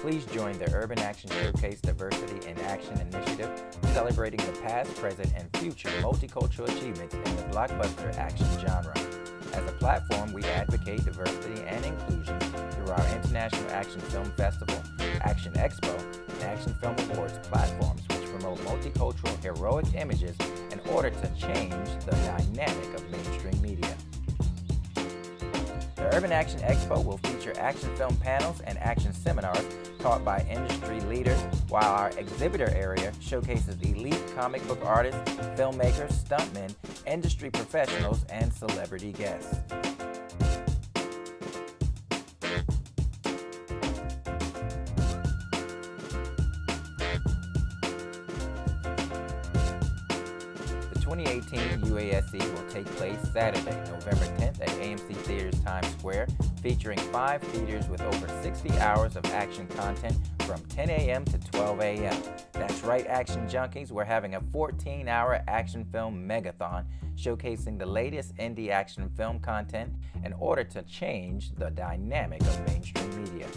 please join the Urban Action Showcase Diversity in Action initiative, celebrating the past, present, and future multicultural achievements in the blockbuster action genre. As a platform, we advocate diversity and inclusion through our International Action Film Festival, Action Expo, and Action Film Awards platforms, which promote multicultural heroic images in order to change the dynamic of mainstream media. The Urban Action Expo will feature action film panels and action seminars taught by industry leaders, while our exhibitor area showcases elite comic book artists, filmmakers, stuntmen, industry professionals, and celebrity guests. The 2018 UASC will take place Saturday, November 10th at AMC Theaters Times Square, featuring 5 theaters with over 60 hours of action content from 10 a.m. to 12 a.m. That's right, Action Junkies, we're having a 14-hour action film megathon showcasing the latest indie action film content in order to change the dynamic of mainstream media.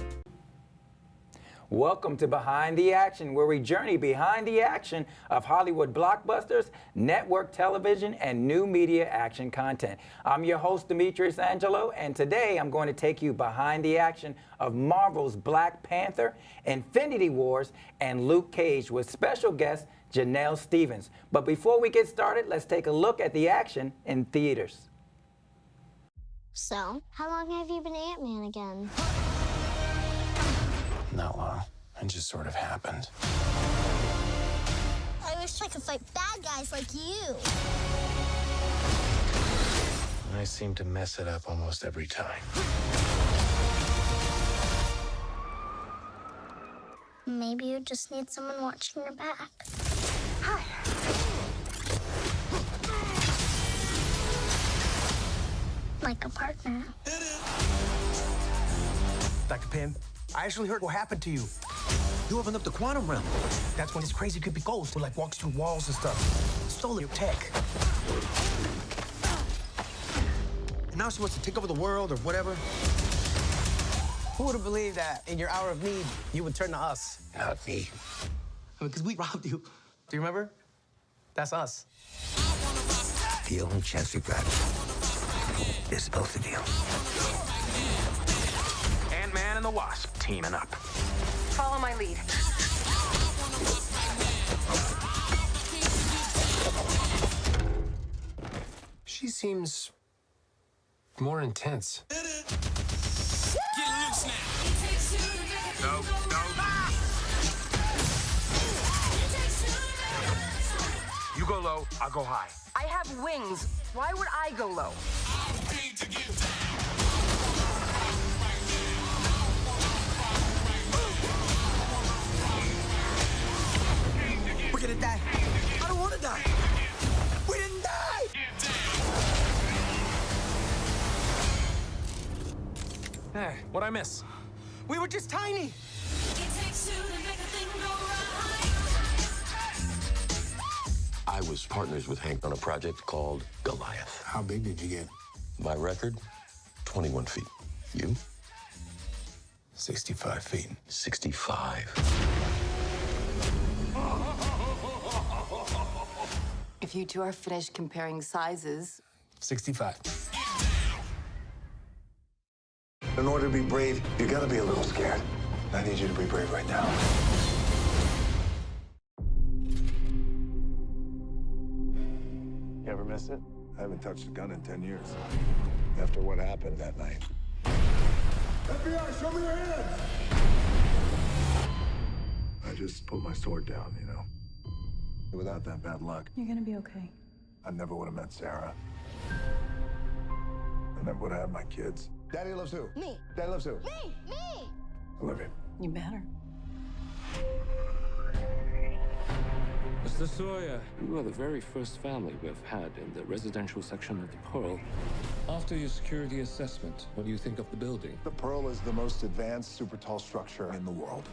Welcome to Behind the Action, where we journey behind the action of Hollywood blockbusters, network television, and new media action content. I'm your host, Demetrius Angelo, and today I'm going to take you behind the action of Marvel's Black Panther, Infinity Wars, and Luke Cage with special guest Jenel Stevens. But before we get started, let's take a look at the action in theaters. So, how long have you been Ant-Man again? Not long. It just sort of happened. I wish I could fight bad guys like you. I seem to mess it up almost every time. Maybe you just need someone watching your back. Hi. Like a partner. Dr. Pym, I actually heard what happened to you. You opened up the quantum realm. That's when this crazy creepy ghost who like walks through walls and stuff. Stole your tech. And now she wants to take over the world or whatever. Who would have believed that in your hour of need, you would turn to us? Not me. Because we robbed you. Do you remember? That's us. The only chance we've got is both of you. Ant-Man and the Wasp teaming up. Follow my lead. She seems more intense. No. You go low, I'll go high. I have wings. Why would I go low? We're gonna die. I don't want to die. We didn't die. Hey, what'd I miss? We were just tiny. I was partners with Hank on a project called Goliath. How big did you get? My record, 21 feet. You? 65 feet. 65. If you two are finished comparing sizes, 65. In order to be brave, you gotta be a little scared. I need you to be brave right now. You ever miss it? I haven't touched a gun in 10 years. After what happened that night. FBI, show me your hands! I just put my sword down, you know. Without that bad luck, You're gonna be okay. I never would have met Sarah. I never would have had my kids. Daddy loves who? Me. Daddy loves who? Me! Olivia. You better. Mr. Sawyer, you are the very first family we've had in the residential section of the Pearl. After your security assessment, what do you think of the building? The Pearl is the most advanced, super tall structure in the world.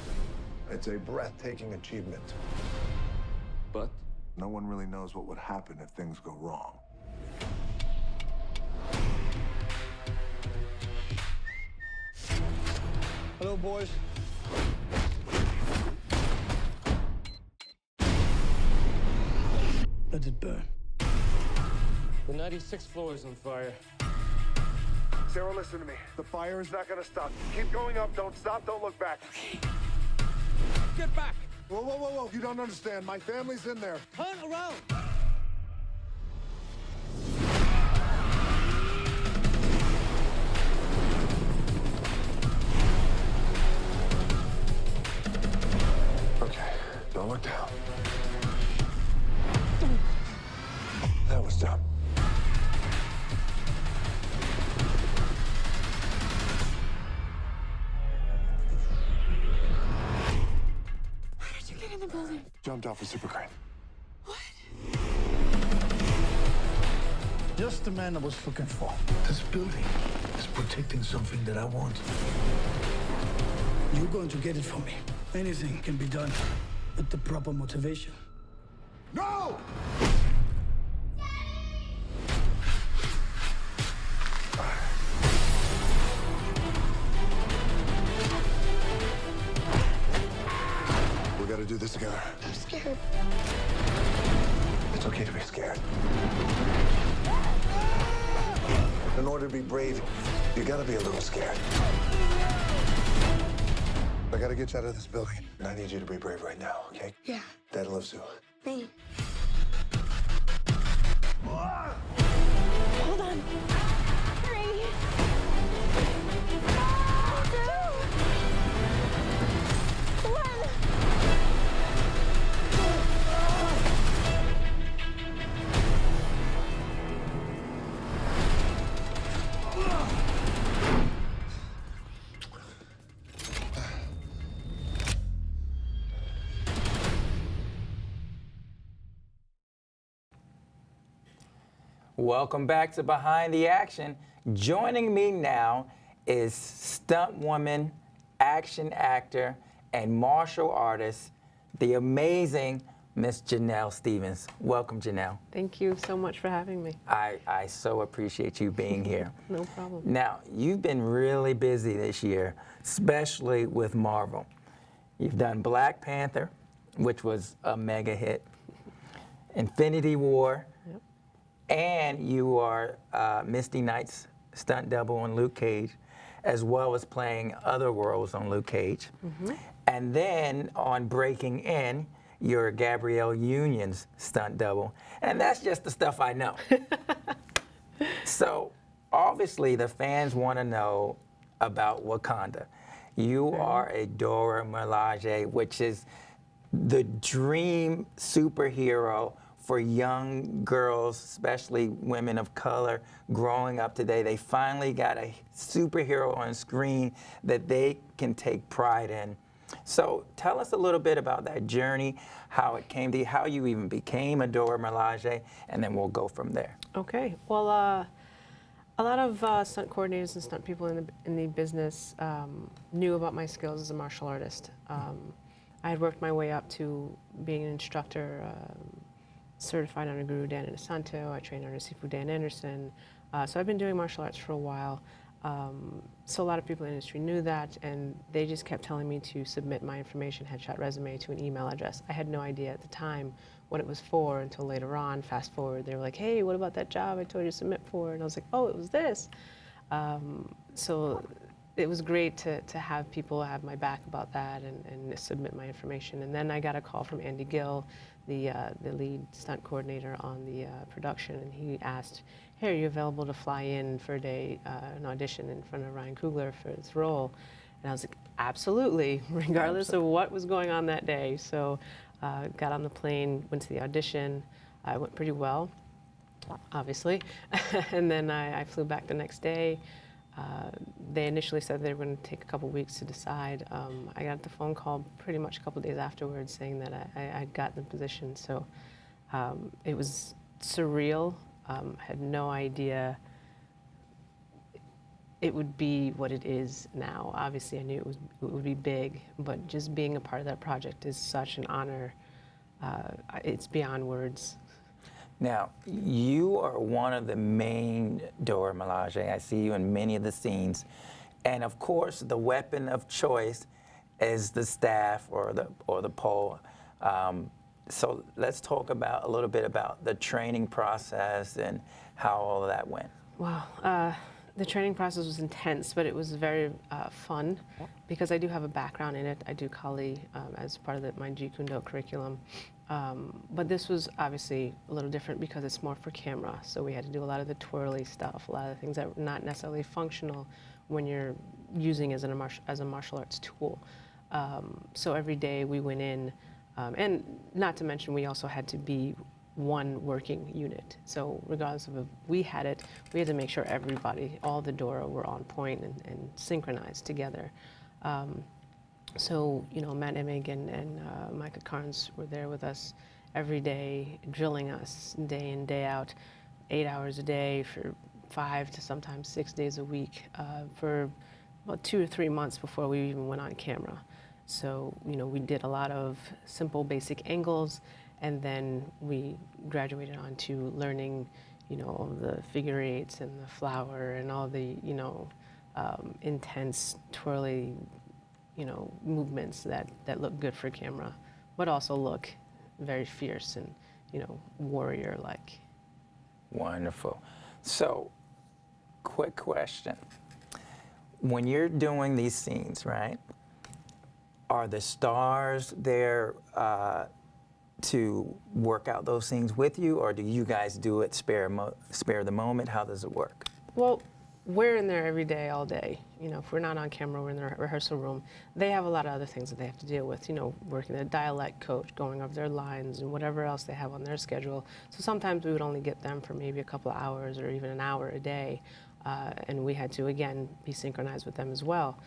It's a breathtaking achievement. But No one really knows what would happen if things go wrong. Hello, boys. Let it burn. The 96th floor is on fire. Sarah, listen to me. The fire is not gonna stop. Keep going up. Don't stop. Don't look back. Get back! Whoa, whoa, whoa, whoa. You don't understand. My family's in there. Turn around! Okay, don't look down. That was dumb. How did you get in the building? Jumped off a super crane. Just the man I was looking for. This building is protecting something that I want. You're going to get it from me. Anything can be done with the proper motivation. No! We gotta do this together. I'm scared. It's okay to be scared. In order to be brave, you gotta be a little scared. I gotta get you out of this building. And I need you to be brave right now, okay? Yeah. Dad loves you. Me. Hold on. 3, 2, 1. Welcome back to Behind the Action. Joining me now is stunt woman, action actor, and martial artist, the amazing Miss Jenel Stevens. Welcome, Jenel. Thank you so much for having me. I so appreciate you being here. No problem. Now, you've been really busy this year, especially with Marvel. You've done Black Panther, which was a mega hit, Infinity War, Yep. and you are Misty Knight's stunt double on Luke Cage, as well as playing other roles on Luke Cage. Mm-hmm. And then on Breaking In, you're Gabrielle Union's stunt double. And that's just the stuff I know. So obviously the fans want to know about Wakanda. You are a Dora Milaje, which is the dream superhero for young girls, especially women of color, growing up today. They finally got a superhero on screen that they can take pride in. So tell us a little bit about that journey, how it came to you, how you even became a Dora Milaje, and then we'll go from there. Okay. Well, a lot of stunt coordinators and stunt people in the business knew about my skills as a martial artist. I had worked my way up to being an instructor, certified under Guru Dan Inosanto. I trained under Sifu Dan Anderson. So I've been doing martial arts for a while. So a lot of people in the industry knew that, and they just kept telling me to submit my information, headshot resume, to an email address. I had no idea at the time what it was for until later on. Fast forward, they were like, hey, what about that job I told you to submit for? And I was like, oh, it was this. So it was great to have people have my back about that and submit my information. And then I got a call from Andy Gill, the lead stunt coordinator on the production, and he asked, hey, are you available to fly in for a day, an audition in front of Ryan Coogler for this role? And I was like, absolutely, regardless of what was going on that day. So got on the plane, went to the audition. I went pretty well, obviously. And then I flew back the next day. They initially said they were going to take a couple weeks to decide. I got the phone call pretty much a couple days afterwards saying that I'd gotten the position. So it was surreal. Had no idea it would be what it is now. Obviously, I knew it would be big, but just being a part of that project is such an honor. It's beyond words. Now, you are one of the main Dora Milaje. I see you in many of the scenes. And of course, the weapon of choice is the staff or the pole. So let's talk about a little bit about the training process and how all of that went. Wow. The training process was intense, but it was very fun because I do have a background in it. I do Kali as part of my Jeet Kune Do curriculum. But this was obviously a little different because it's more for camera. So we had to do a lot of the twirly stuff, a lot of the things that were not necessarily functional when you're using it as a martial arts tool. So every day we went in, and not to mention we also had to be one working unit. So regardless of if we had it, we had to make sure everybody, all the Dora, were on point and synchronized together. So, you know, Matt Emig and Micah Carnes were there with us every day, drilling us day in, day out, 8 hours a day for 5 to sometimes 6 days a week for about 2 to 3 months before we even went on camera. So, you know, we did a lot of simple basic angles, and then we graduated on to learning, you know, all the figure eights and the flower and all the, you know, intense twirly, you know, movements that look good for camera, but also look very fierce and, you know, warrior-like. Wonderful. So, quick question. When you're doing these scenes, right, are the stars there to work out those scenes with you, or do you guys do it spare the moment? How does it work? Well, we're in there every day, all day. You know, if we're not on camera, we're in the rehearsal room. They have a lot of other things that they have to deal with, you know, working their dialect coach, going over their lines and whatever else they have on their schedule. So sometimes we would only get them for maybe a couple of hours or even an hour a day. And we had to, again, be synchronized with them as well.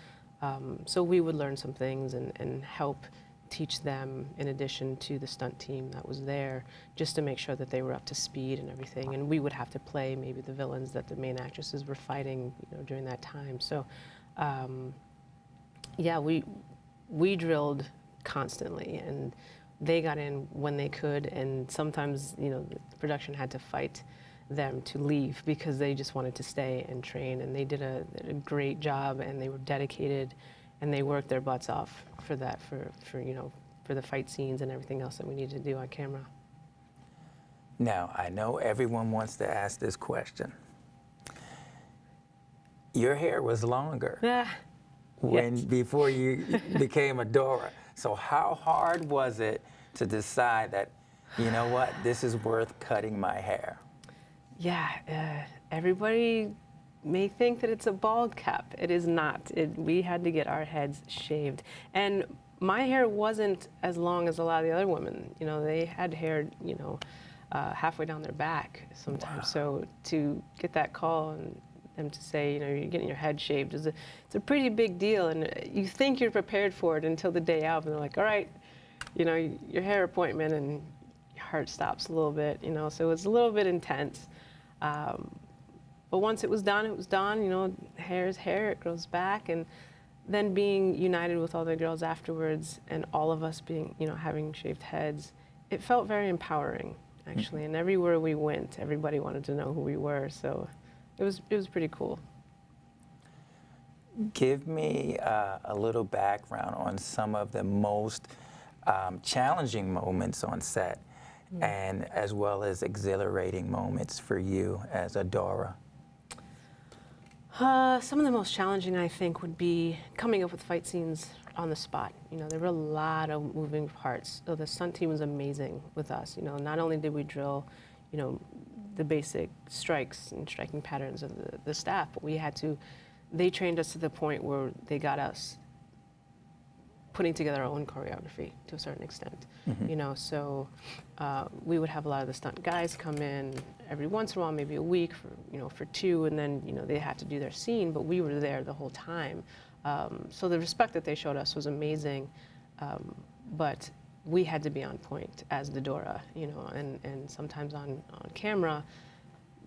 So we would learn some things and help teach them in addition to the stunt team that was there, just to make sure that they were up to speed and everything. And we would have to play maybe the villains that the main actresses were fighting, you know, during that time. So, yeah, we drilled constantly, and they got in when they could, and sometimes, you know, the production had to fight them to leave because they just wanted to stay and train, and they did a great job, and they were dedicated, and they worked their butts off for that, for you know, for the fight scenes and everything else that we needed to do on camera. Now, I know everyone wants to ask this question. Your hair was longer before you became a Dora. So how hard was it to decide that, you know what, this is worth cutting my hair? Yeah, everybody may think that it's a bald cap. It is not. We had to get our heads shaved. And my hair wasn't as long as a lot of the other women. You know, they had hair, you know, halfway down their back sometimes. Wow. So to get that call and them to say, you know, you're getting your head shaved, it's a pretty big deal. And you think you're prepared for it until the day of, and they're like, all right, you know, your hair appointment, and your heart stops a little bit, you know. So it's a little bit intense. But once it was done, you know, hair is hair, it grows back. And then being united with all the girls afterwards, and all of us being, you know, having shaved heads, it felt very empowering, actually. And everywhere we went, everybody wanted to know who we were, so it was pretty cool. Give me a little background on some of the most challenging moments on set, and as well as exhilarating moments for you as a Dora. Some of the most challenging, I think, would be coming up with fight scenes on the spot. You know, there were a lot of moving parts. So the stunt team was amazing with us. You know, not only did we drill, you know, the basic strikes and striking patterns of the staff, but they trained us to the point where they got us putting together our own choreography to a certain extent. You know, so we would have a lot of the stunt guys come in every once in a while, maybe a week for 2, and then, you know, they had to do their scene, but we were there the whole time. So the respect that they showed us was amazing, but we had to be on point as the Dora, you know, and sometimes on camera,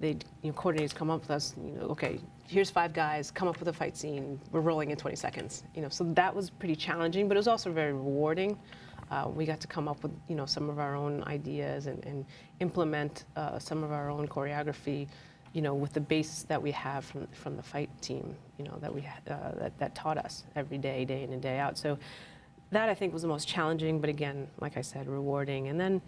coordinators come up with us, you know, okay, here's 5 guys, come up with a fight scene, we're rolling in 20 seconds, you know, so that was pretty challenging, but it was also very rewarding. We got to come up with, you know, some of our own ideas and implement some of our own choreography, you know, with the base that we have from the fight team, you know, that we that taught us every day, day in and day out. So that I think was the most challenging, but again, like I said, rewarding. And then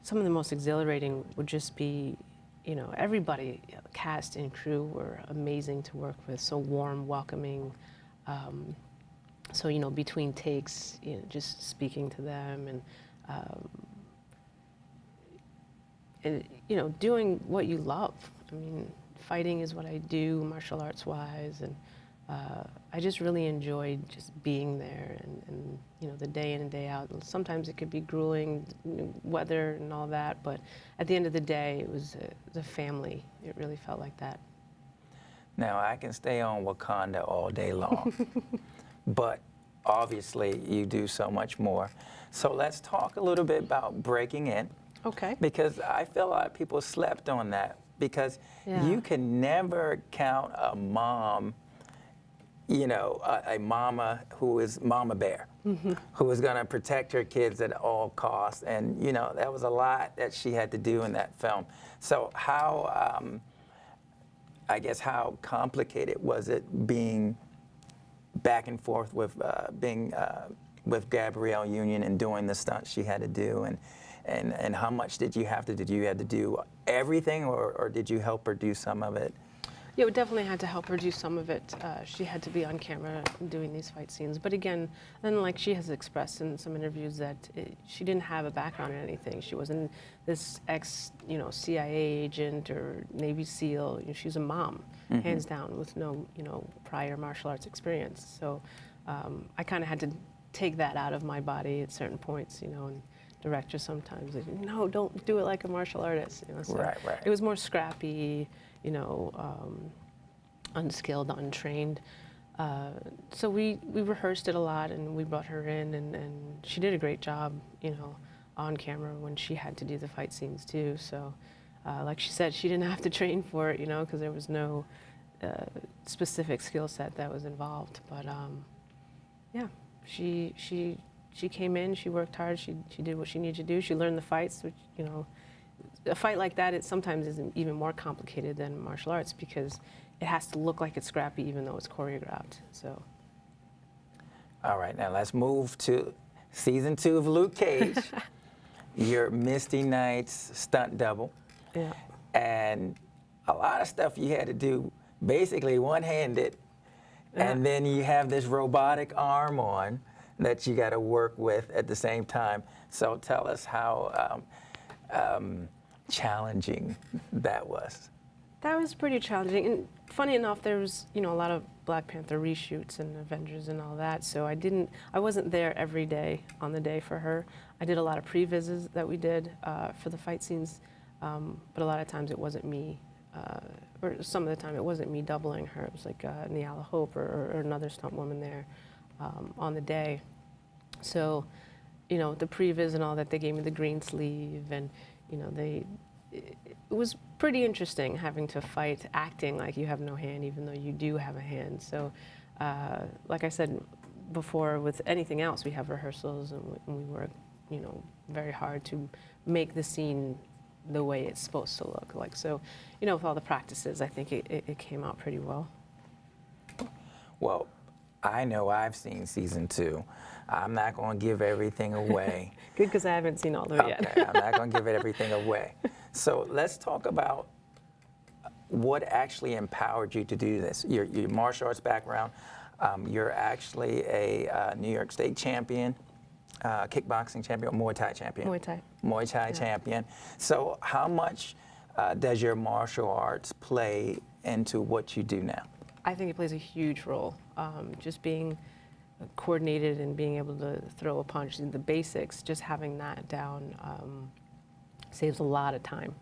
some of the most exhilarating would just be, you know, everybody, cast and crew were amazing to work with, so warm, welcoming. So, you know, between takes, you know, just speaking to them and, you know, doing what you love. I mean, fighting is what I do, martial arts wise, and I just really enjoyed just being there and, you know, the day in and day out. Sometimes it could be grueling, weather and all that, but at the end of the day, it was a family. It really felt like that. Now, I can stay on Wakanda all day long, but obviously you do so much more. So let's talk a little bit about breaking in. Okay. Because I feel a lot of people slept on that, because you can never count a mom, you know, a mama who is mama bear, who is going to protect her kids at all costs. And, you know, that was a lot that she had to do in that film. So how, I guess, how complicated was it being back and forth with with Gabrielle Union and doing the stunts she had to do, and how much did you have to do? Did you have to do everything, or did you help her do some of it? Yeah, we definitely had to help her do some of it. She had to be on camera doing these fight scenes. But again, and like she has expressed in some interviews that she didn't have a background in anything. She wasn't this you know, CIA agent or Navy SEAL. You know, she was a mom, hands down, with no, you know, prior martial arts experience. So I kind of had to take that out of my body at certain points, you know, and directors sometimes, like, no, don't do it like a martial artist. You know, so right. It was more scrappy, you know, unskilled, untrained. So we rehearsed it a lot, and we brought her in, and she did a great job, you know, on camera when she had to do the fight scenes too. So like she said, she didn't have to train for it, you know, because there was no specific skill set that was involved. But yeah, she came in, she worked hard, she did what she needed to do. She learned the fights, which, you know, a fight like that, it sometimes is even more complicated than martial arts, because it has to look like it's scrappy even though it's choreographed. So. All right, now let's move to season 2 of Luke Cage. Your Misty Knight's stunt double. Yeah. And a lot of stuff you had to do basically one-handed, and then you have this robotic arm on that you got to work with at the same time. So tell us how challenging that was. That was pretty challenging. And funny enough, there was, you know, a lot of Black Panther reshoots and Avengers and all that. So I wasn't there every day on the day for her. I did a lot of pre-vises that we did for the fight scenes, but a lot of times it wasn't me, or some of the time it wasn't me doubling her. It was like Niala Hope or another stunt woman there on the day. So, you know, the pre-vis and all that, they gave me the green sleeve, and, you know, it was pretty interesting having to fight, acting like you have no hand, even though you do have a hand. So, like I said before, with anything else, we have rehearsals, and we work, you know, very hard to make the scene the way it's supposed to look like. So, you know, with all the practices, I think it came out pretty well. Well, I know I've seen season 2. I'm not going to give everything away. Good, because I haven't seen all of it yet. Okay, I'm not going to give everything away. So let's talk about what actually empowered you to do this. Your martial arts background, you're actually a New York State champion, kickboxing champion, Muay Thai champion. Muay Thai champion. So how much does your martial arts play into what you do now? I think it plays a huge role. Just being coordinated and being able to throw a punch, the basics, just having that down saves a lot of time.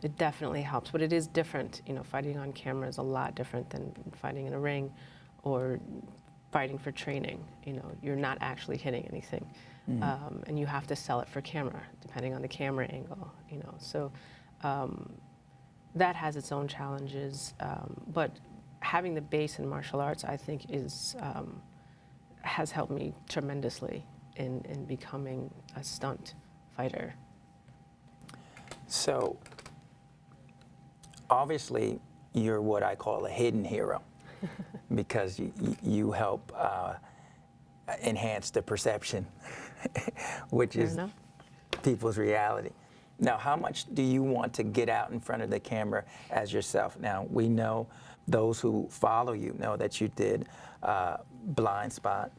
It definitely helps, but it is different. You know, fighting on camera is a lot different than fighting in a ring or fighting for training. You know, you're not actually hitting anything, and you have to sell it for camera, depending on the camera angle. You know, so that has its own challenges, but having the base in martial arts, I think, has helped me tremendously in becoming a stunt fighter. So, obviously, you're what I call a hidden hero, because you help enhance the perception, which Fair is enough. people's reality. Now, how much do you want to get out in front of the camera as yourself? Now, we know those who follow you know that you did Blind Spot.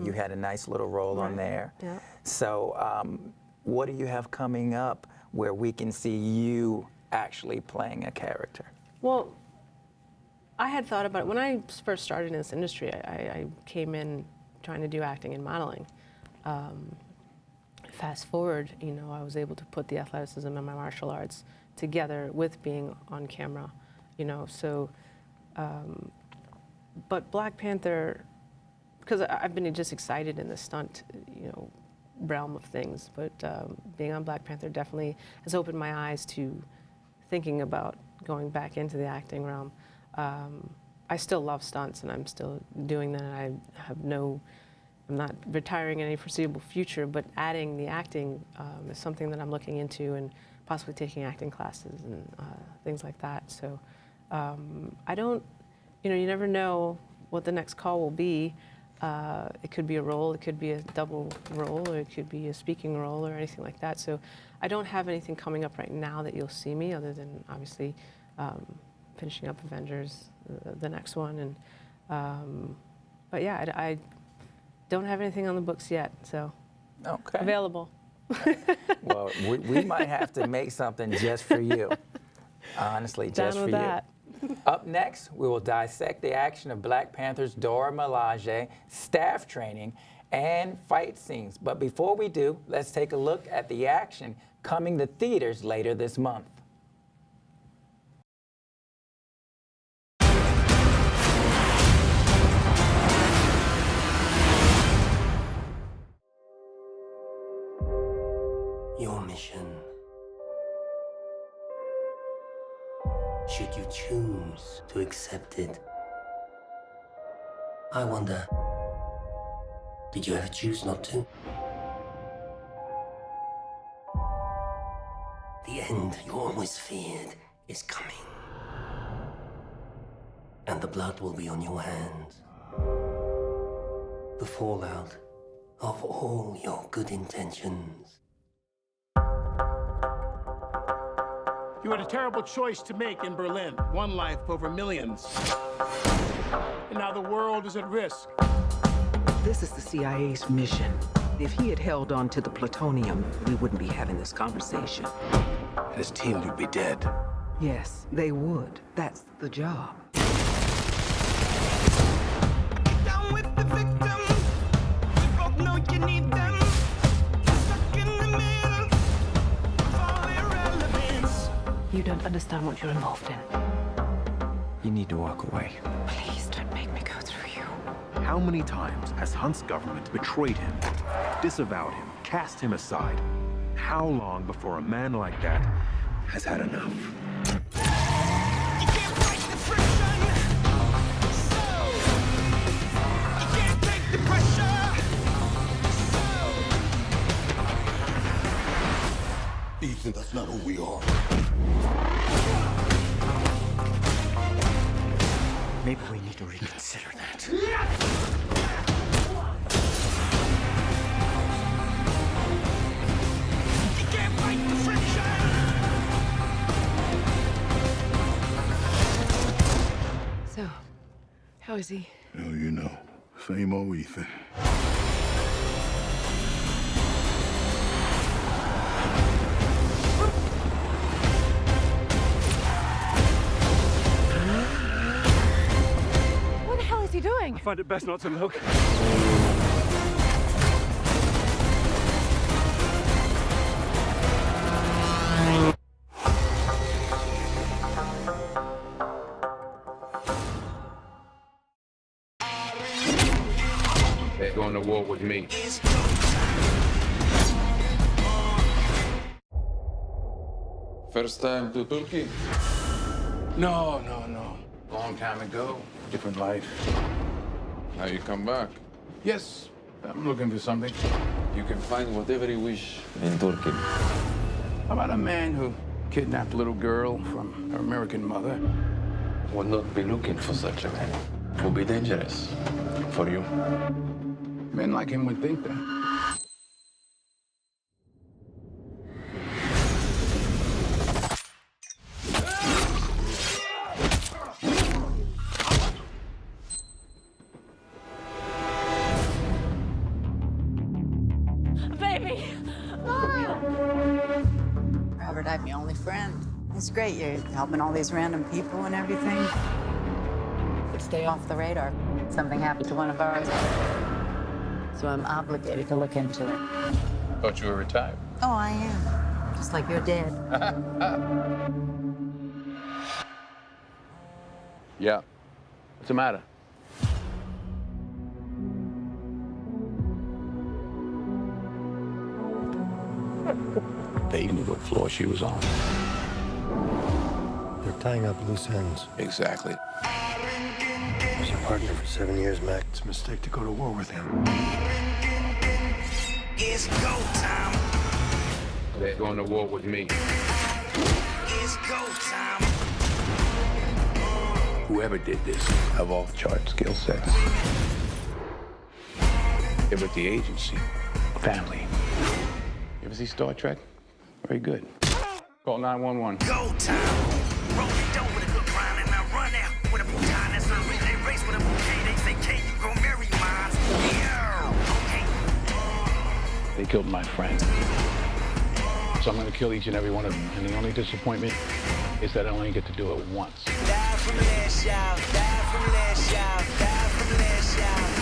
You had a nice little role on there. Yeah. So what do you have coming up where we can see you actually playing a character? Well, I had thought about it. When I first started in this industry, I came in trying to do acting and modeling. Fast forward, you know, I was able to put the athleticism and my martial arts together with being on camera, you know, so, but Black Panther, because I've been just excited in the stunt, you know, realm of things, but being on Black Panther definitely has opened my eyes to thinking about going back into the acting realm. I still love stunts and I'm still doing that. I have I'm not retiring in any foreseeable future, but adding the acting is something that I'm looking into and possibly taking acting classes and things like that. So I don't, you know, you never know what the next call will be. It could be a role, it could be a double role, or it could be a speaking role or anything like that. So I don't have anything coming up right now that you'll see me other than obviously finishing up Avengers, the next one. And but yeah, I don't have anything on the books yet, so okay. Available. Well, we might have to make something just for you. Honestly, just for you. Up next, we will dissect the action of Black Panther's Dora Milaje, staff training, and fight scenes. But before we do, let's take a look at the action coming to theaters later this month. Your mission, should you choose to accept it. I wonder, did you ever choose not to? The end you always feared is coming. And the blood will be on your hands. The fallout of all your good intentions. You had a terrible choice to make in Berlin. One life over millions. And now the world is at risk. This is the CIA's mission. If he had held on to the plutonium, we wouldn't be having this conversation. His team would be dead. Yes, they would. That's the job. Down with the victims. We both know you need them. Stuck in the middle of all irrelevance. You don't understand what you're involved in. You need to walk away. Please don't make me go through you. How many times has Hunt's government betrayed him, disavowed him, cast him aside? How long before a man like that has had enough? You can't fight the friction. So you can't take the pressure. Ethan, that's not who we are. Maybe we need to reconsider that. You can't fight the friction. So, how is he? Oh, you know, same old Ethan. What the hell is he doing? I find it best not to look. They're going to war with me. First time to Turkey? No. Long time ago. Different life. Now you come back. Yes, I'm looking for something. You can find whatever you wish in Turkey. How about a man who kidnapped a little girl from her American mother? Would not be looking for such a man. It would be dangerous. for you. Men like him would think that. Baby! Robert, I'm your only friend. It's great you're helping all these random people and everything. But stay off the radar. Something happened to one of ours. So I'm obligated to look into it. Thought you were retired. Oh, I am. Just like your dad. Yeah. What's the matter? They knew what floor she was on. They're tying up loose ends. Exactly. I was your partner for 7 years, Mac. It's a mistake to go to war with him. It's go time. They're going to war with me. It's go time. Whoever did this have off-chart skill sets. They're with the agency. Family. You ever see Star Trek? Very good. Call 911. Go time. Roll the dough with a good grind and I run out with a baton. That's a relay race with a bouquet. They say, K, you gon' marry mine. Yeah. Okay. They killed my friend. So I'm going to kill each and every one of them. And the only disappointment is that I only get to do it once. Die from last y'all. Die from last y'all. Die from last y'all.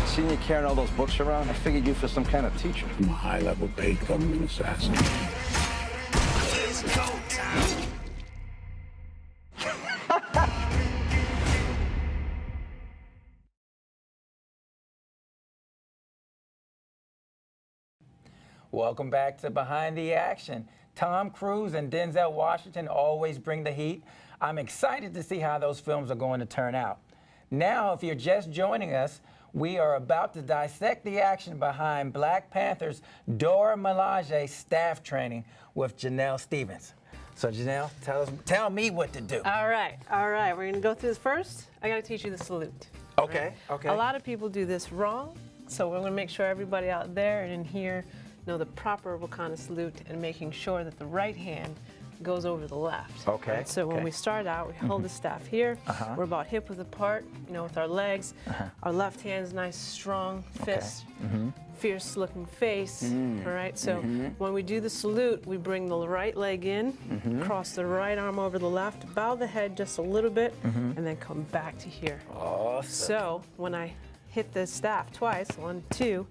Seen you carrying all those books around? I figured you for some kind of teacher. I'm a high-level paid government assassin. It's go time. Welcome back to Behind the Action. Tom Cruise and Denzel Washington always bring the heat. I'm excited to see how those films are going to turn out. Now, if you're just joining us, we are about to dissect the action behind Black Panther's Dora Milaje staff training with Jenel Stevens. So Jenel, tell me what to do. All right. We're gonna go through this first. I gotta teach you the salute. Okay, okay. A lot of people do this wrong, so we're gonna make sure everybody out there and in here know the proper Wakanda salute and making sure that the right hand goes over the left. Okay. Right? So when we start out, we hold the staff here. We're about hip width apart, with our legs. Our left hand's nice, strong fist, fierce looking face. All right. So when we do the salute, we bring the right leg in, cross the right arm over the left, bow the head just a little bit, and then come back to here. Awesome. So when I hit the staff twice, 1, 2,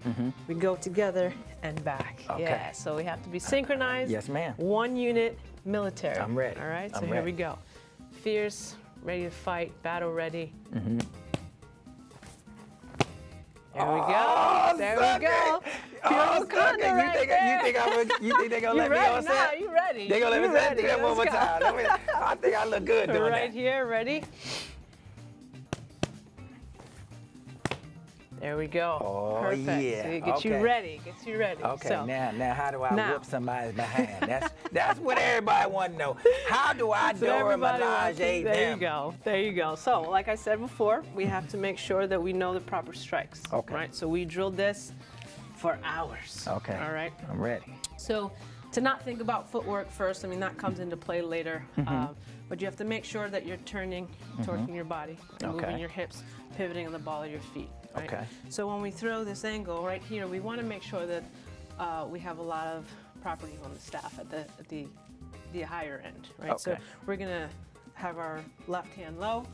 we go together and back. Okay. Yeah. So we have to be synchronized. Yes, ma'am. One unit. Military. I'm ready. All right, so I'm here ready. we go. Fierce, ready to fight, battle ready. There we go. There we go. Pure Wakanda right there. You think they're gonna let me on set? No, you ready. They're gonna let me do that one more time. I think I look good doing that. Right here, ready? There we go. Oh, perfect. yeah. So it gets you ready. Gets you ready. Okay, so, now how do I whoop somebody's behind? That's what everybody want to know. How do I Dora Milaje them? There you go. There you go. So, like I said before, we have to make sure that we know the proper strikes. Okay. Right. So we drilled this for hours. Okay. All right. I'm ready. So, to not think about footwork first, I mean that comes into play later. But you have to make sure that you're turning, torquing your body, and moving your hips, pivoting on the ball of your feet. Right? Okay. So when we throw this angle right here, we want to make sure that we have a lot of property on the staff at the higher end, right? Okay. So we're gonna have our left hand low,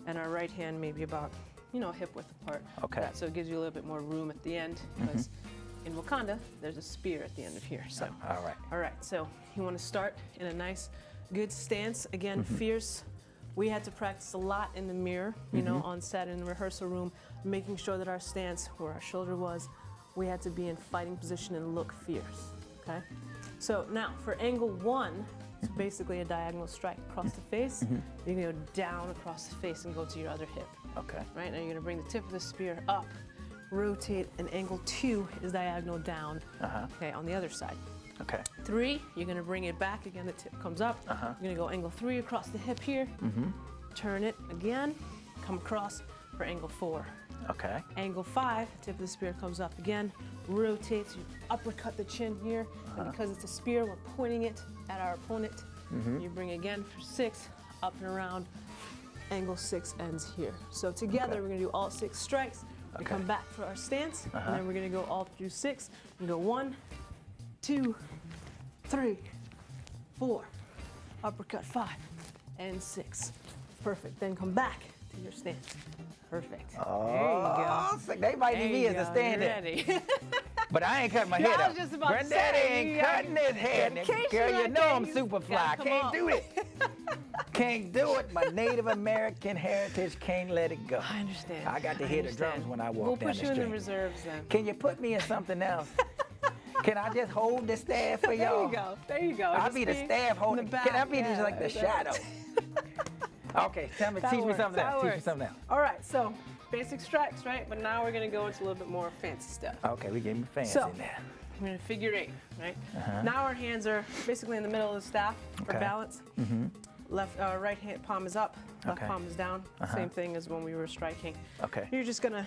and our right hand maybe about, hip width apart. Okay. So it gives you a little bit more room at the end, because in Wakanda, there's a spear at the end of here. So. All right. All right. So you want to start in a nice, good stance. Again, fierce. We had to practice a lot in the mirror, on set in the rehearsal room, making sure that our stance, where our shoulder was, we had to be in fighting position and look fierce, okay? So now, for angle 1, it's basically a diagonal strike across the face. You're gonna go down across the face and go to your other hip. Okay. Right, now you're gonna bring the tip of the spear up, rotate, and angle 2 is diagonal down, okay, on the other side. Okay. 3, you're gonna bring it back again, the tip comes up. You're gonna go angle 3 across the hip here. turn it again, come across for angle 4. Okay. Angle 5, tip of the spear comes up again, rotates, you uppercut the chin here, and because it's a spear, we're pointing it at our opponent. You bring again for 6, up and around, angle 6 ends here. So together, we're gonna do all 6 strikes. We come back for our stance, and then we're gonna go all through 6, and go 1, 2, 3, 4, uppercut 5, and 6. Perfect, then come back to your stance. Perfect. Oh, there you go. Sick. They might need me as a stand-in. Ready. But I ain't cutting my head I up. was just about to Granddaddy say, ain't cutting his head. Girl, you know I'm super fly. Can't do it. Can't do it. My Native American heritage can't let it go. I understand. I got to hear the drums when I walk down the street. We'll put you in the reserves then. Can you put me in something else? Can I just hold the staff for y'all? There you go. There you go. I'll be the staff holding. Can I be just like the shadow? Okay, tell me, teach me something else. Teach me something else. All right, so basic strikes, right? But now we're gonna go into a little bit more fancy stuff. Okay, we getting fancy So, now. we're gonna figure 8, right? Now our hands are basically in the middle of the staff for balance. Left, right hand palm is up, left palm is down. Same thing as when we were striking. Okay. You're just gonna,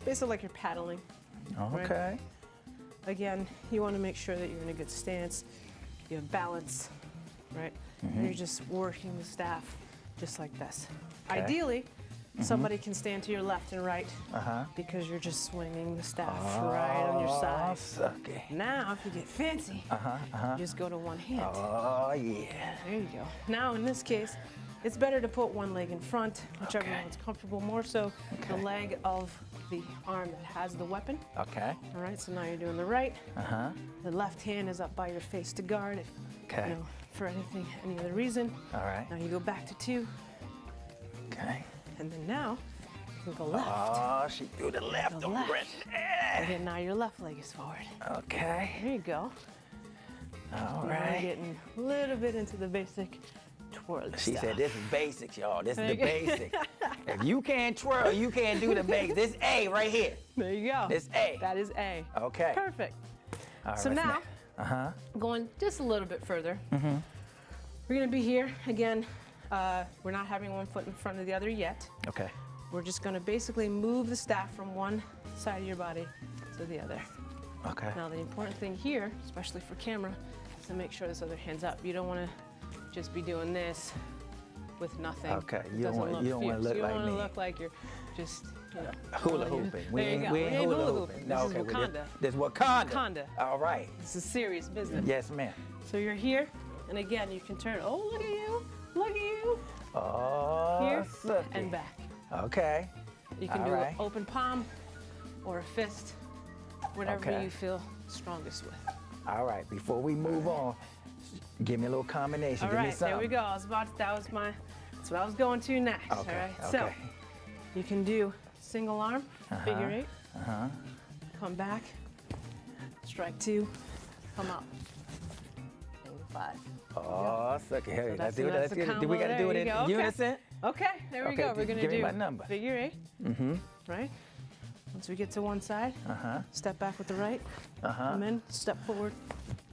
basically like you're paddling. Okay. Right? Again, you wanna make sure that you're in a good stance. You have balance, right? And you're just working the staff just like this. Okay. Ideally, somebody can stand to your left and right because you're just swinging the staff right on your side. Sucky. Now, if you get fancy, you just go to one hand. Oh, yeah. There you go. Now, in this case, it's better to put one leg in front, whichever one's comfortable, more so the leg of the arm that has the weapon. Okay. All right, so now you're doing the right. The left hand is up by your face to guard, you know, for anything, any other reason. All right. Now you go back to 2. Okay. And then now, you can go left. Oh, she threw the left on Again, now your left leg is forward. Okay. There you go. All Now we're right. getting a little bit into the basic twirl She stuff. said, this is basics, y'all. This is the basics. If you can't twirl, you can't do the basics. This A right here. There you go. This A. That is A. Okay. Perfect. All right, So what's now, next? going just a little bit further, we're gonna be here. Again, we're not having one foot in front of the other yet. Okay. We're just gonna basically move the staff from one side of your body to the other. Okay. Now the important thing here, especially for camera, is to make sure this other hand's up. You don't wanna just be doing this with nothing. Okay, It you don't doesn't want to look fierce. like You don't me. wanna look like you're just, you know. Hula hooping. We There you ain't, go. we ain't hula hooping. No, This is okay, Wakanda. This is Wakanda. Wakanda. All right. This is serious business. Yes, ma'am. So you're here, and again, you can turn. Oh, look at you! Look at you! Oh, Here sucky. and back. Okay. You can All do right. an open palm or a fist, whatever Okay. you feel strongest with. All right. Before we move on, give me a little combination. All give me right, something. there we go. That's what I was going to next. Okay, All right. okay. So you can do single arm, figure 8. Come back, strike 2, come up, angle 5. Oh, sucky. Hey, So let's that's do it. the Let's get it. combo. Do we got to There do it you in go. Okay. unison? Okay, there we Okay, go. We're gonna give me do my number. figure 8. Right. Once we get to one side, step back with the right, come in, step forward,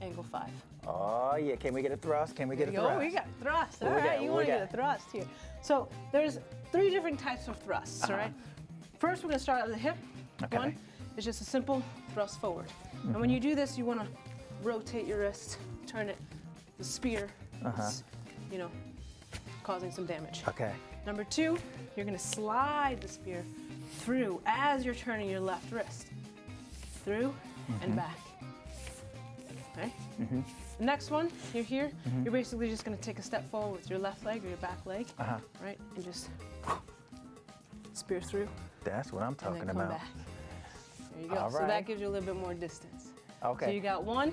angle 5. Oh, yeah. Can we get a thrust? Can we get a There you thrust? go. We got thrust. What All we got? right, you What want we to get got? a thrust here. So there's 3 different types of thrusts. All right. First, we're gonna start at the hip. Okay. One is just a simple thrust forward. And when you do this, you want to rotate your wrist, turn it. The spear is, you know, causing some damage. Okay. Number 2, you're gonna slide the spear through as you're turning your left wrist. Through and back. Okay? The next one, you're here, you're basically just gonna take a step forward with your left leg or your back leg, right? And just spear through. That's what I'm And talking then come about. back. There you go. All So right. that gives you a little bit more distance. Okay. So you got 1,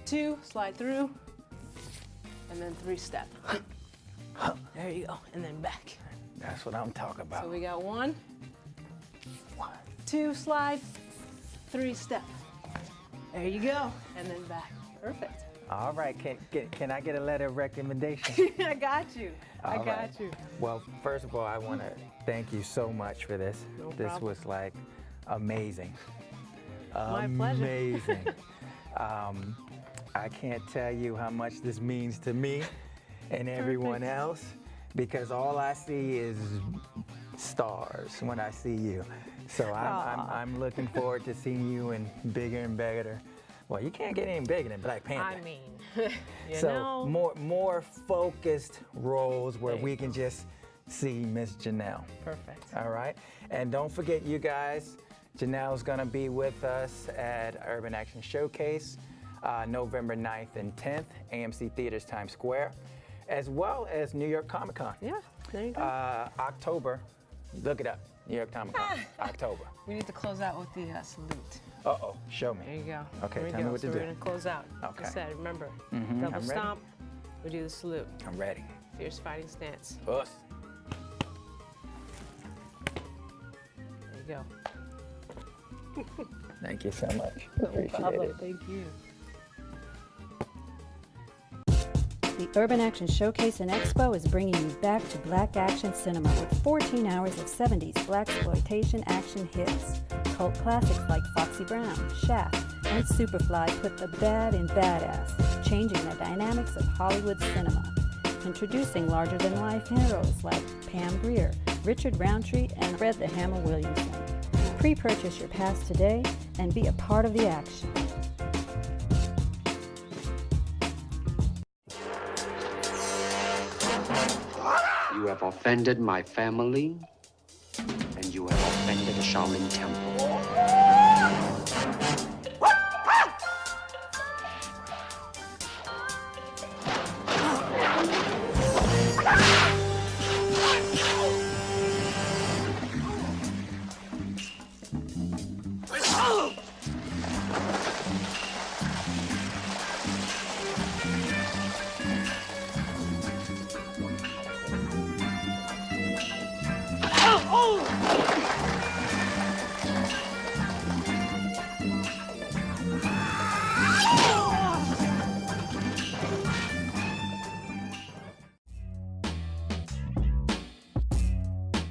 2, slide through, and then 3 step. There you go, and then back. That's what I'm talking about. So we got 1, 2, slide, 3 step. There you go, and then back. Perfect. All right. Can I get a letter of recommendation? I got you. I All got right. you. Well, first of all, I want to thank you so much for this. No This problem. was like amazing. My pleasure. Amazing. I can't tell you how much this means to me and everyone else. because all I see is stars when I see you. So I'm looking forward to seeing you in bigger and better. Well, you can't get any bigger than Black Panther. I mean, you know. More focused roles where There we you can just see Miss Jenel. Perfect. All right. And don't forget, you guys, Jenel's gonna be with us at Urban Action Showcase, November 9th and 10th, AMC Theaters, Times Square, as well as New York Comic Con. Yeah, there you go. October, look it up, New York Comic Con, October. We need to close out with the salute. Uh-oh, show me. There you go. Okay, Here we tell go. me what to so do. we're gonna close out. Okay. Like I said, remember, I'm double ready. stomp, we do the salute. I'm ready. Fierce fighting stance. Us. There you go. Thank you so much. No Appreciate problem. it. Thank you. The Urban Action Showcase and Expo is bringing you back to Black Action Cinema with 14 hours of 70s blaxploitation action hits. Cult classics like Foxy Brown, Shaft, and Superfly put the bad in badass, changing the dynamics of Hollywood cinema. Introducing larger-than-life heroes like Pam Grier, Richard Roundtree, and Fred the Hammer Williamson. Pre-purchase your pass today and be a part of the action. You have offended my family, and you have offended the Shaolin Temple.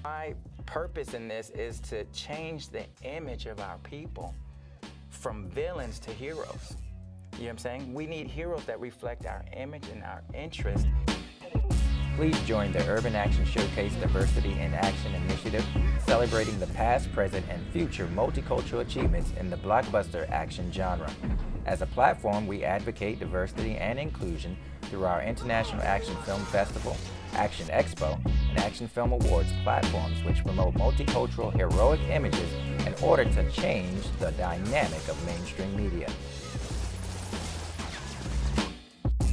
My purpose in this is to change the image of our people from villains to heroes. You know what I'm saying? We need heroes that reflect our image and our interest. Please join the Urban Action Showcase Diversity in Action Initiative, celebrating the past, present, and future multicultural achievements in the blockbuster action genre. As a platform, we advocate diversity and inclusion through our International Action Film Festival, Action Expo, and Action Film Awards platforms, which promote multicultural heroic images in order to change the dynamic of mainstream media.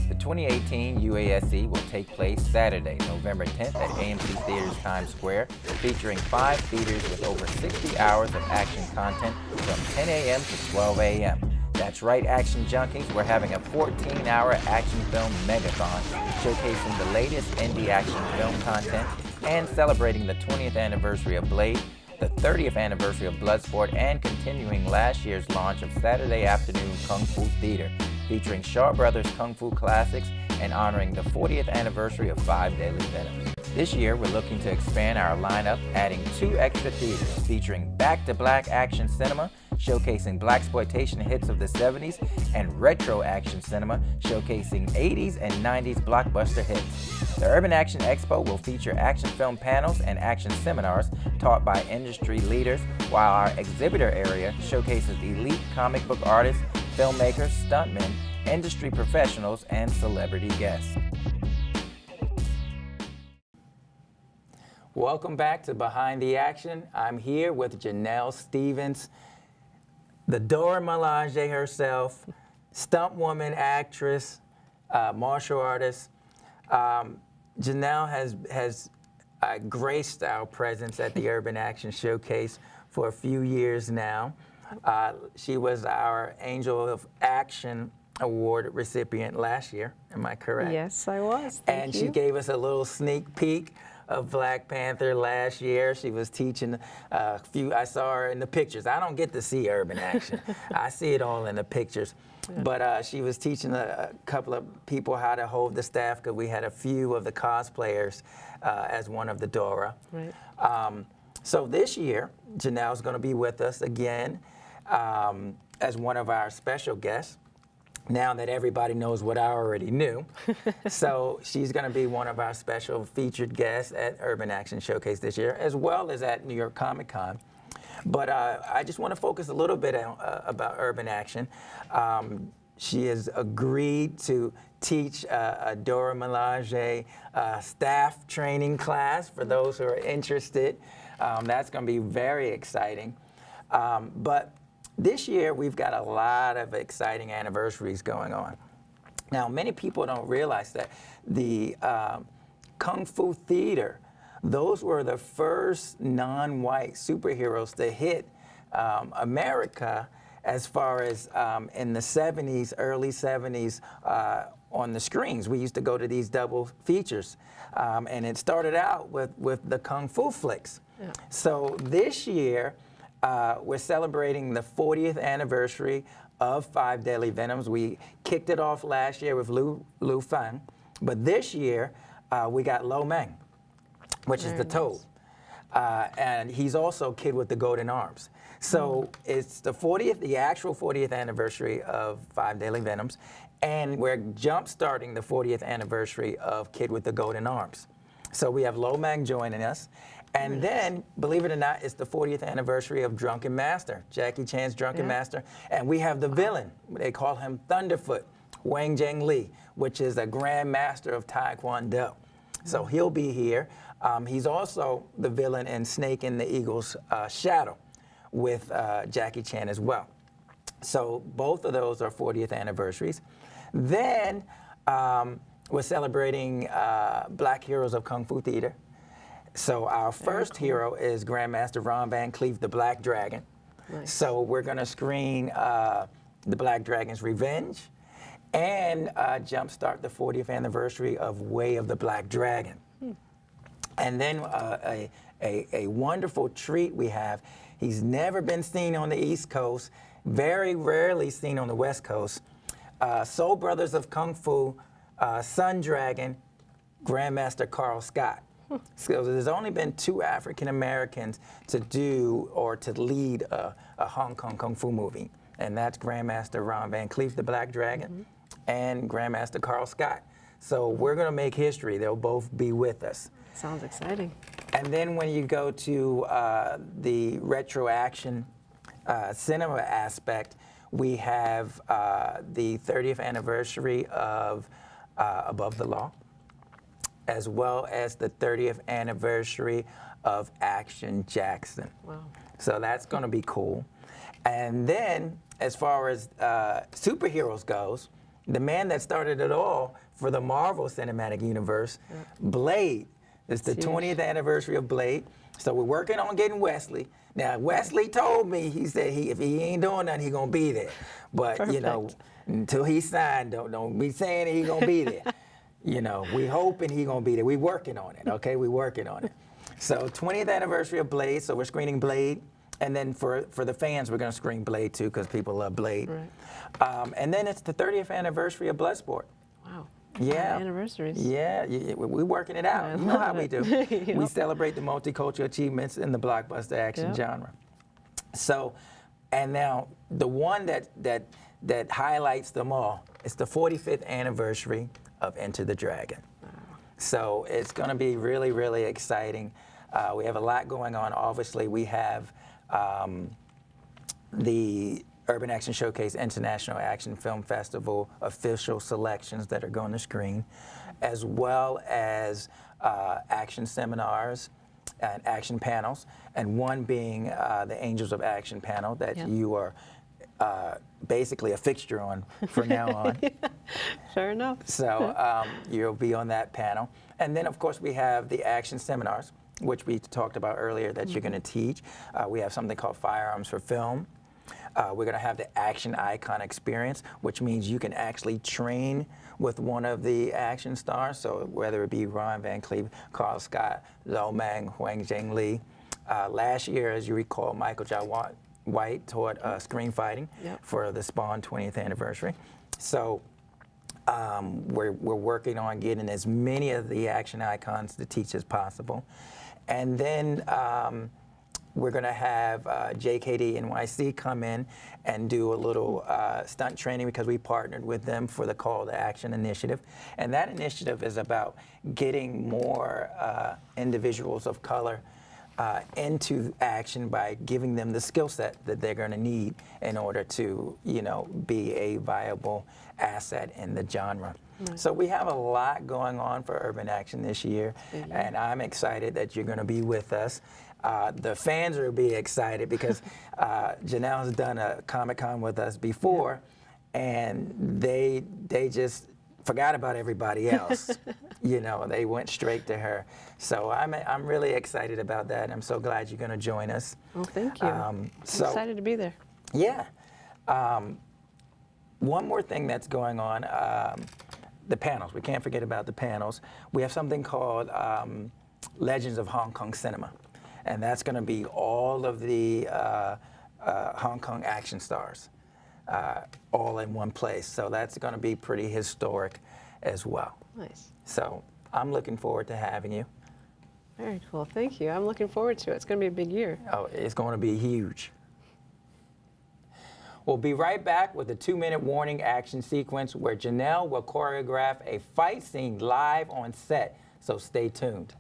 The 2018 UASC will take place Saturday, November 10th at AMC Theaters Times Square, featuring 5 theaters with over 60 hours of action content from 10 a.m. to 12 a.m. That's right, Action Junkies, we're having a 14-hour action film megathon showcasing the latest indie action film content and celebrating the 20th anniversary of Blade, the 30th anniversary of Bloodsport, and continuing last year's launch of Saturday Afternoon Kung Fu Theater, featuring Shaw Brothers Kung Fu classics and honoring the 40th anniversary of 5 Daily Venoms. This year, we're looking to expand our lineup, adding 2 extra theaters featuring Back to Black Action Cinema, showcasing blaxploitation hits of the 70s, and Retro Action Cinema, showcasing 80s and 90s blockbuster hits. The Urban Action Expo will feature action film panels and action seminars taught by industry leaders, while our exhibitor area showcases elite comic book artists, filmmakers, stuntmen, industry professionals, and celebrity guests. Welcome back to Behind the Action. I'm here with Jenel Stevens, the Dora Milaje herself, stunt woman, actress, martial artist. Jenel has graced our presence at the Urban Action Showcase for a few years now. She was our Angel of Action Award recipient last year, am I correct? Yes, I was. Thank you. She gave us a little sneak peek of Black Panther last year. She was teaching a few, I saw her in the pictures. I don't get to see Urban Action. I see it all in the pictures. Yeah. But she was teaching a couple of people how to hold the staff, because we had a few of the cosplayers as one of the Dora. Right. So this year, Jenel's gonna be with us again as one of our special guests. now that everybody knows what I already knew. So she's going to be one of our special featured guests at Urban Action Showcase this year, as well as at New York Comic Con. But I just want to focus a little bit on, about Urban Action. She has agreed to teach a Dora Milaje staff training class for those who are interested. That's going to be very exciting. But this year, we've got a lot of exciting anniversaries going on. Now, many people don't realize that the Kung Fu Theater, those were the first non-white superheroes to hit America as far as in the 70s, early 70s, on the screens. We used to go to these double features. And it started out with the Kung Fu flicks. Yeah. So this year, we're celebrating the 40th anniversary of Five Deadly Venoms. We kicked it off last year with Lu Fang, but this year we got Lo Meng, which is the Toad. And he's also Kid with the Golden Arms. So it's the 40th, the actual 40th anniversary of Five Deadly Venoms, and we're jump-starting the 40th anniversary of Kid with the Golden Arms. So we have Lo Meng joining us. And then, believe it or not, it's the 40th anniversary of Drunken Master, Jackie Chan's Drunken Master. And we have the villain, they call him Thunderfoot, Wang Zheng Li, which is a Grand Master of Taekwondo. So he'll be here. He's also the villain in Snake and the Eagle's Shadow with Jackie Chan as well. So both of those are 40th anniversaries. Then we're celebrating Black Heroes of Kung Fu Theater. So our first hero is Grandmaster Ron Van Cleef, the Black Dragon. Nice. So we're going to screen the Black Dragon's Revenge and jumpstart the 40th anniversary of Way of the Black Dragon. And then a wonderful treat we have. He's never been seen on the East Coast, very rarely seen on the West Coast. Soul Brothers of Kung Fu, Sun Dragon, Grandmaster Carl Scott. So there's only been 2 African Americans to do or to lead a Hong Kong Kung Fu movie, and that's Grandmaster Ron Van Cleef, the Black Dragon, and Grandmaster Carl Scott. So we're going to make history. They'll both be with us. Sounds exciting. And then when you go to the retro action cinema aspect, we have the 30th anniversary of Above the Law, as well as the 30th anniversary of Action Jackson. Wow. So that's going to be cool. And then, as far as superheroes goes, the man that started it all for the Marvel Cinematic Universe, Blade. It's the 20th anniversary of Blade. So we're working on getting Wesley. Now, Wesley told me, he said if he ain't doing nothing, he gonna be there. But, you know, until he signed, don't be saying he gonna be there. You know, we hoping he gonna be there. We working on it, okay? We working on it. So 20th anniversary of Blade, so we're screening Blade. And then for the fans, we're gonna screen Blade too, because people love Blade. Right. And then it's the 30th anniversary of Bloodsport. Wow. Yeah. Anniversaries. Yeah, we're working it out. You know how we do. Yep. We celebrate the multicultural achievements in the blockbuster action genre. So, and now the one that highlights them all is the 45th anniversary of Enter the Dragon. Wow. So it's going to be really, really exciting. We have a lot going on. Obviously, we have the Urban Action Showcase International Action Film Festival official selections that are going to screen, as well as action seminars and action panels, and one being the Angels of Action panel that you are basically a fixture on from now on. Sure enough. So you'll be on that panel. And then, of course, we have the action seminars, which we talked about earlier that you're going to teach. We have something called Firearms for Film. We're going to have the Action Icon Experience, which means you can actually train with one of the action stars, so whether it be Ron Van Cleef, Carl Scott, Lo Meng, Wang Zheng Li. Last year, as you recall, Michael Jai White taught screen fighting for the Spawn 20th anniversary. So we're working on getting as many of the action icons to teach as possible. And then we're going to have JKD NYC come in and do a little stunt training because we partnered with them for the Call to Action initiative. And that initiative is about getting more individuals of color into action by giving them the skill set that they're going to need in order to, you know, be a viable asset in the genre. Right. So we have a lot going on for Urban Action this year, and I'm excited that you're going to be with us. The fans will be excited because Jenel's done a Comic-Con with us before, and they just forgot about everybody else. You know, they went straight to her. So I'm really excited about that. I'm so glad you're going to join us. Well, thank you. I'm excited to be there. Yeah. One more thing that's going on, the panels. We can't forget about the panels. We have something called Legends of Hong Kong Cinema. And that's going to be all of the Hong Kong action stars all in one place. So that's going to be pretty historic as well. Nice. So I'm looking forward to having you. Very cool. Thank you. I'm looking forward to it. It's going to be a big year. Oh, it's going to be huge. We'll be right back with a 2-minute warning action sequence where Jenel will choreograph a fight scene live on set. So stay tuned.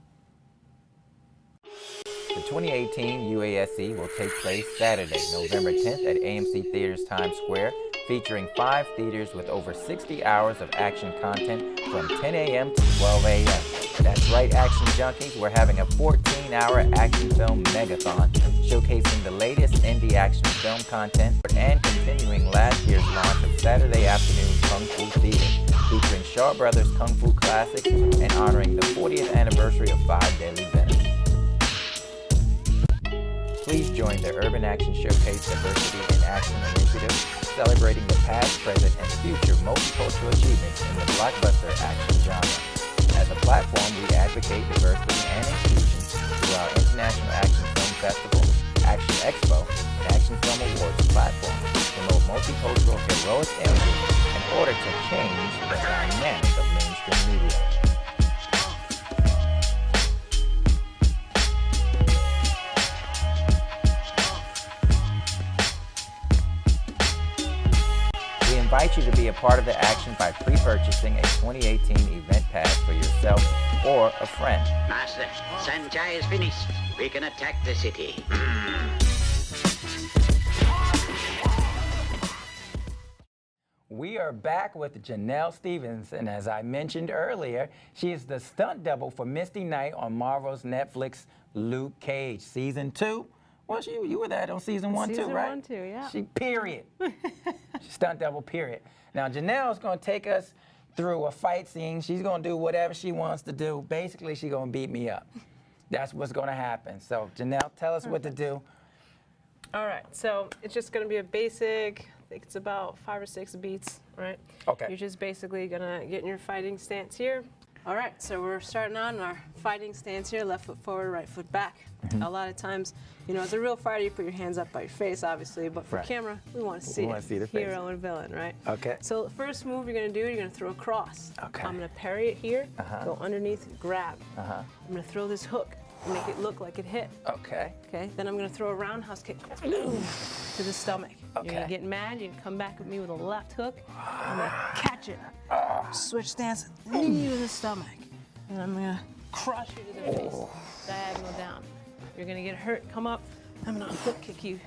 The 2018 UASC will take place Saturday, November 10th at AMC Theaters Times Square, featuring 5 theaters with over 60 hours of action content from 10 a.m. to 12 a.m. That's right, Action Junkies, we're having a 14-hour action film megathon showcasing the latest indie action film content and continuing last year's launch of Saturday Afternoon Kung Fu Theater, featuring Shaw Brothers Kung Fu classics and honoring the 40th anniversary of Five Deadly Venoms. Please join the Urban Action Showcase Diversity and Action Initiative, celebrating the past, present, and future multicultural achievements in the blockbuster action genre. As a platform, we advocate diversity and inclusion through our International Action Film Festival, Action Expo, and Action Film Awards platforms to promote multicultural heroic images in order to change the dynamic of mainstream media. We invite you to be a part of the action by pre-purchasing a 2018 event pass for yourself or a friend. Master, Sanjay is finished. We can attack the city. We are back with Jenel Stevens, and as I mentioned earlier, she is the stunt double for Misty Knight on Marvel's Netflix Luke Cage Season 2. Well, you were there on Season 1 too, right? Season 1 too, yeah. She, period. Stunt double, period. Now, Jenel's going to take us through a fight scene. She's going to do whatever she wants to do. Basically, she's going to beat me up. That's what's going to happen. So, Jenel, tell us what to do. All right, so it's just going to be a basic, I think it's about 5 or 6 beats, right? Okay. You're just basically going to get in your fighting stance here. All right, so we're starting on our fighting stance here, left foot forward, right foot back. Mm-hmm. A lot of times, you know, as a real fighter, you put your hands up by your face, obviously, but for camera, we want to see want to see the face. Hero and villain, right? Okay. So the first move you're going to do, you're going to throw a cross. Okay. I'm going to parry it here, go underneath, grab. Uh-huh. I'm going to throw this hook, make it look like it hit. Okay. Okay, then I'm going to throw a roundhouse kick to the stomach. Okay. You're going to get mad, you can come back with me with a left hook. I'm going to catch it, switch stance, knee you to the stomach. And I'm going to crush you to the face, diagonal down. You're going to get hurt, come up, I'm going to hook kick you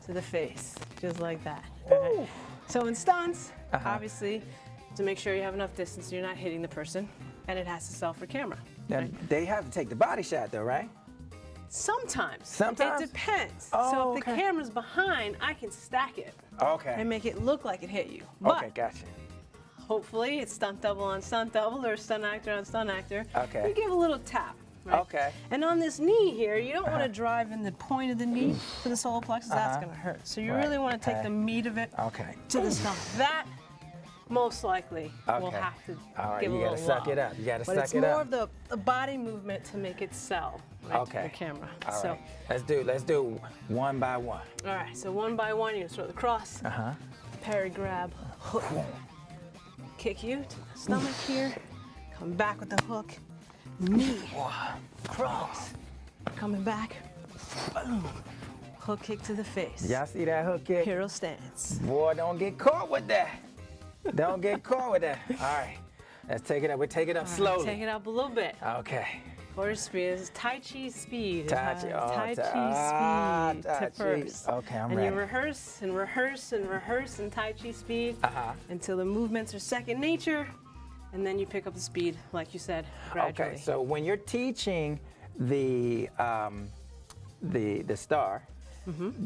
to the face, just like that. Right? So in stunts, obviously, to make sure you have enough distance, you're not hitting the person, and it has to sell for camera. Now, right? they have to take the body shot, though, right? Sometimes. Sometimes? It depends. Oh, so if okay. the camera's behind, I can stack it. Okay. And make it look like it hit you. Okay, gotcha. Hopefully, it's stunt double on stunt double or stunt actor on stunt actor. Okay. You give a little tap. Right? Okay. And on this knee here, you don't want to drive in the point of the knee to the solar plexus. That's going to hurt. So you really want to take the meat of it to the stomach. That most likely will have to give a little you gotta suck it up. You gotta but suck it up. it's more of the body movement to make it sell to the camera. All so, right. Let's do one by one. All right. So one by one, you're gonna throw the cross, parry, grab, hook, kick you to the stomach here, come back with the hook, knee, cross, coming back, Boom. Hook kick to the face. Y'all see that hook kick? Hero stance. Boy, don't get caught with that. Don't get caught with that. All right, let's take it up. We'll take it up slowly. Take it up a little bit. Okay. Quarter speed is Tai Chi speed. Tai Chi, Tai Chi speed Tai to first. Okay, I'm and ready. And you rehearse and rehearse and rehearse in Tai Chi speed until the movements are second nature, and then you pick up the speed, like you said, gradually. Okay, so when you're teaching the star,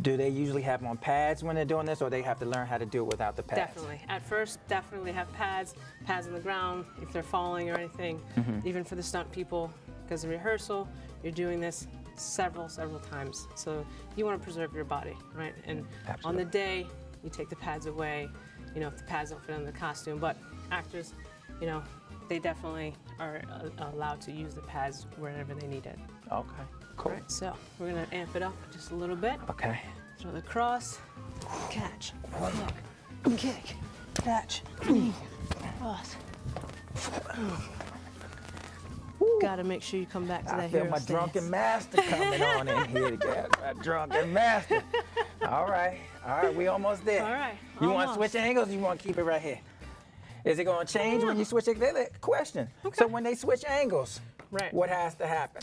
do they usually have them on pads when they're doing this, or they have to learn how to do it without the pads? Definitely. At first, definitely have pads on the ground if they're falling or anything. Even for the stunt people, because in rehearsal, you're doing this several times. So you want to preserve your body, right? And on the day, you take the pads away, you know, if the pads don't fit on the costume. But actors, you know, they definitely are allowed to use the pads wherever they need it. Okay, cool. All right, so we're gonna amp it up just a little bit. Okay. Throw the cross, catch, hook, kick, catch, cross. Gotta make sure you come back to that hero I feel my stance. drunken master coming on in here together. My drunken master. All right, we almost there. All right, You want to switch angles, or you want to keep it right here? Is it going to change when you switch it? Question. Okay. So when they switch angles, what has to happen?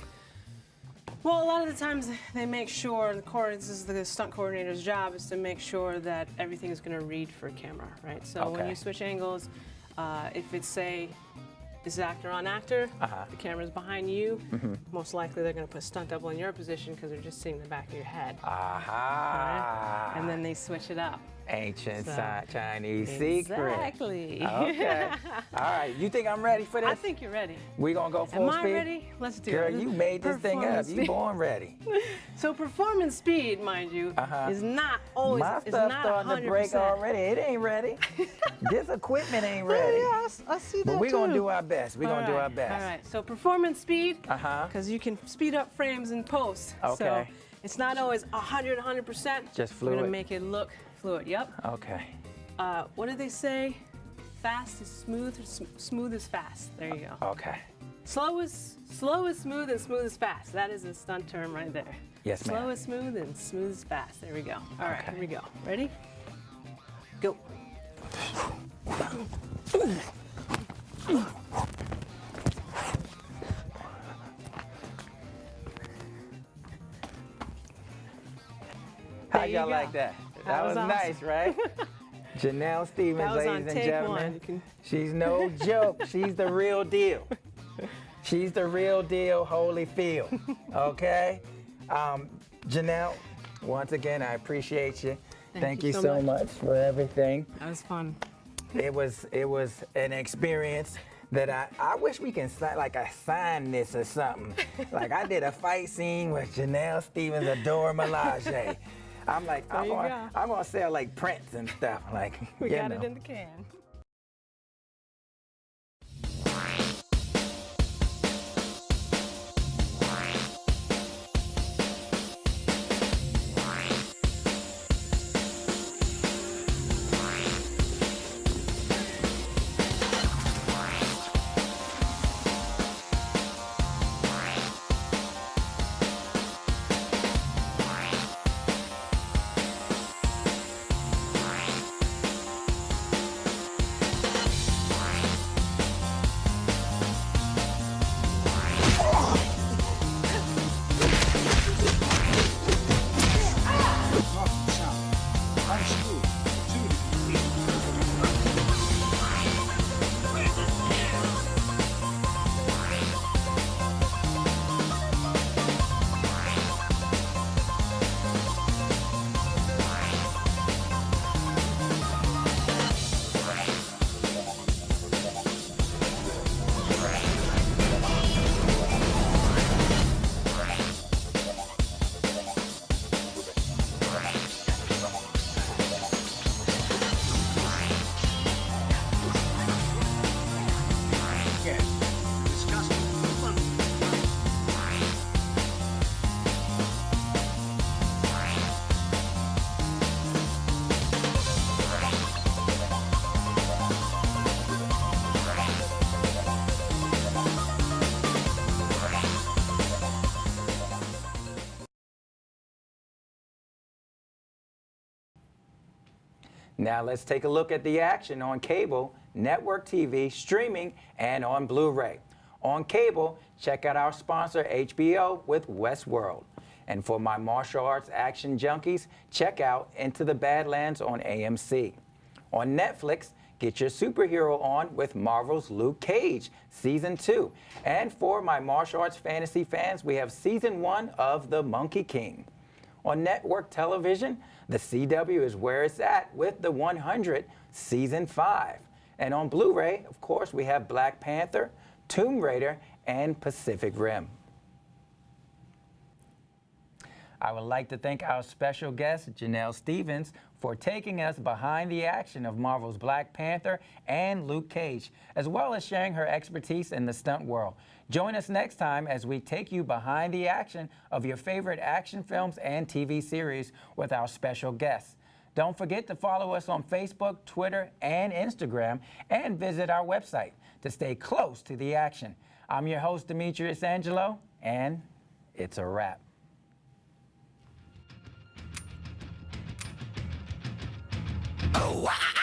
Well, a lot of the times they make sure, this is the stunt coordinator's job, is to make sure that everything is going to read for camera, right? So when you switch angles, if it's, say, this is actor on actor, the camera's behind you, most likely they're going to put stunt double in your position because they're just seeing the back of your head. Right? And then they switch it up. Ancient Chinese secret. Exactly. Okay. All right. You think I'm ready for this? I think you're ready. We gonna go full speed? Am I ready? Let's do it. Girl, you made this thing up. You born ready. So performance speed, mind you, is not always. My stuff's starting to break already. It ain't ready. This equipment ain't ready. Yeah, I see that. But we're too. gonna do our best. We're gonna do our best. All right. So performance speed, because you can speed up frames in post. Okay. So it's not always 100%. Just fluid. We're gonna make it look fluid. Yep. Okay. What did they say? Fast is smooth, or smooth is fast. There you go. Okay. Slow is smooth, and smooth is fast. That is a stunt term right there. Yes, ma'am. Slow is smooth, and smooth is fast. There we go. All right, here we go. Ready? Go. How y'all like that? That was awesome. nice, right? Jenel Stevens, ladies and gentlemen. She's no joke. She's the real deal. She's the real deal, Holyfield. Okay? Janelle, once again, I appreciate you. Thank you so much for everything. That was fun. It was an experience that I wish we can sign this or something. Like I did a fight scene with Jenel Stevens or Dora Milaje. I'm like, I'm gonna sell like prints and stuff. Like we got it in the can. Now let's take a look at the action on cable, network TV, streaming, and on Blu-ray. On cable, check out our sponsor HBO with Westworld. And for my martial arts action junkies, check out Into the Badlands on AMC. On Netflix, get your superhero on with Marvel's Luke Cage, Season 2. And for my martial arts fantasy fans, we have Season 1 of The Monkey King. On network television, The CW is where it's at with The 100, Season 5. And on Blu-ray, of course, we have Black Panther, Tomb Raider, and Pacific Rim. I would like to thank our special guest, Jenel Stevens, for taking us behind the action of Marvel's Black Panther and Luke Cage, as well as sharing her expertise in the stunt world. Join us next time as we take you behind the action of your favorite action films and TV series with our special guests. Don't forget to follow us on Facebook, Twitter, and Instagram, and visit our website to stay close to the action. I'm your host, Demetrius Angelo, and it's a wrap. Oh, wow.